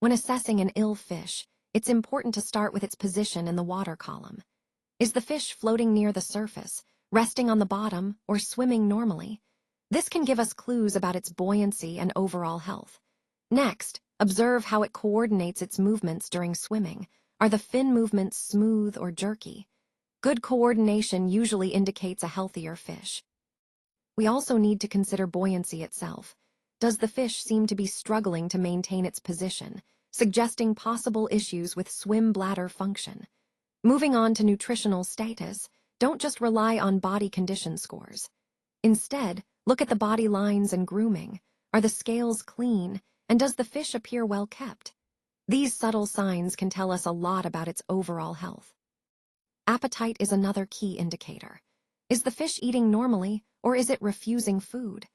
When assessing an ill fish, it's important to start with its position in the water column. Is the fish floating near the surface, resting on the bottom, or swimming normally? This can give us clues about its buoyancy and overall health. Next, observe how it coordinates its movements during swimming. Are the fin movements smooth or jerky? Good coordination usually indicates a healthier fish. We also need to consider buoyancy itself. Does the fish seem to be struggling to maintain its position, suggesting possible issues with swim bladder function? Moving on to nutritional status, don't just rely on body condition scores. Instead, look at the body lines and grooming. Are the scales clean, and does the fish appear well kept? These subtle signs can tell us a lot about its overall health. Appetite is another key indicator. Is the fish eating normally, or is it refusing food?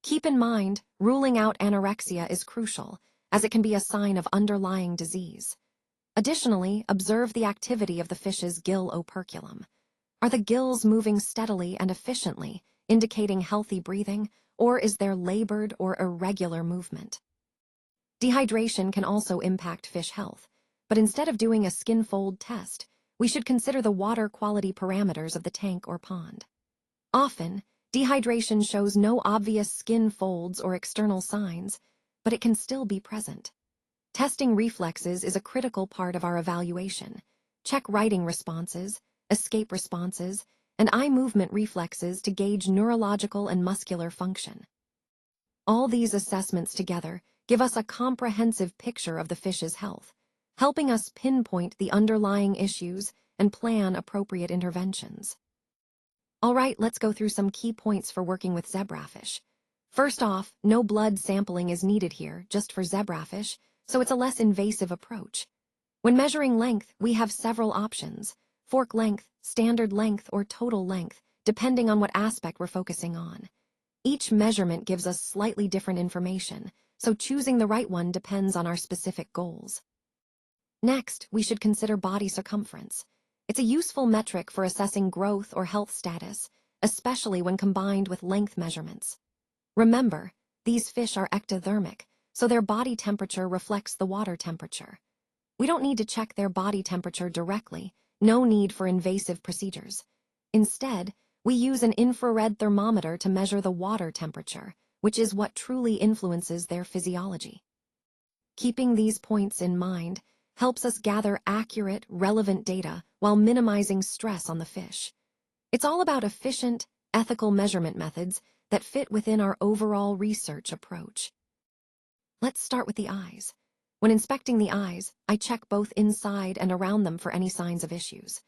Keep in mind, ruling out anorexia is crucial, as it can be a sign of underlying disease. Additionally, observe the activity of the fish's gill operculum. Are the gills moving steadily and efficiently, indicating healthy breathing, or is there labored or irregular movement? Dehydration can also impact fish health, but instead of doing a skin fold test, we should consider the water quality parameters of the tank or pond. Often, dehydration shows no obvious skin folds or external signs, but it can still be present. Testing reflexes is a critical part of our evaluation. Check writing responses, escape responses, and eye movement reflexes to gauge neurological and muscular function. All these assessments together give us a comprehensive picture of the fish's health, helping us pinpoint the underlying issues and plan appropriate interventions. All right, let's go through some key points for working with zebrafish. First off, no blood sampling is needed here, just for zebrafish, so it's a less invasive approach. When measuring length, we have several options: fork length, standard length, or total length, depending on what aspect we're focusing on. Each measurement gives us slightly different information, so choosing the right one depends on our specific goals. Next, we should consider body circumference. It's a useful metric for assessing growth or health status, especially when combined with length measurements. Remember, these fish are ectothermic, so their body temperature reflects the water temperature. We don't need to check their body temperature directly, no need for invasive procedures. Instead, we use an infrared thermometer to measure the water temperature, which is what truly influences their physiology. Keeping these points in mind helps us gather accurate, relevant data while minimizing stress on the fish. It's all about efficient, ethical measurement methods that fit within our overall research approach. Let's start with the eyes. When inspecting the eyes, I check both inside and around them for any signs of issues.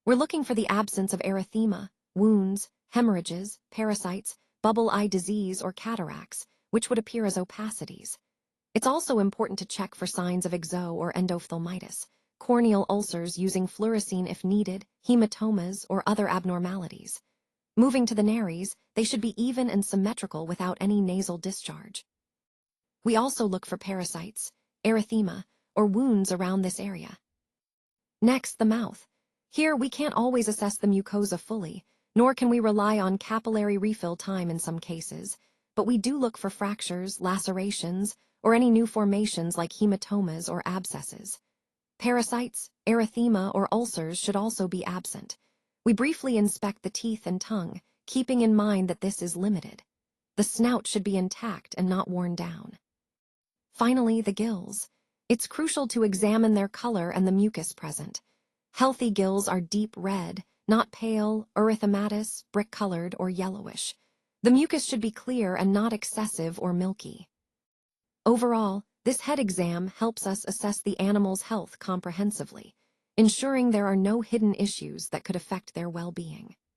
We're looking for the absence of erythema, wounds, hemorrhages, parasites, bubble eye disease, or cataracts, which would appear as opacities. It's also important to check for signs of exo or endophthalmitis, corneal ulcers using fluorescein if needed, hematomas, or other abnormalities. Moving to the nares, they should be even and symmetrical without any nasal discharge. We also look for parasites, erythema, or wounds around this area. Next, the mouth. Here, we can't always assess the mucosa fully, nor can we rely on capillary refill time in some cases, but we do look for fractures, lacerations, or any new formations like hematomas or abscesses. Parasites, erythema, or ulcers should also be absent. We briefly inspect the teeth and tongue, keeping in mind that this is limited. The snout should be intact and not worn down. Finally, the gills. It's crucial to examine their color and the mucus present. Healthy gills are deep red, not pale, erythematous, brick-colored, or yellowish. The mucus should be clear and not excessive or milky. Overall, this head exam helps us assess the animal's health comprehensively, ensuring there are no hidden issues that could affect their well-being.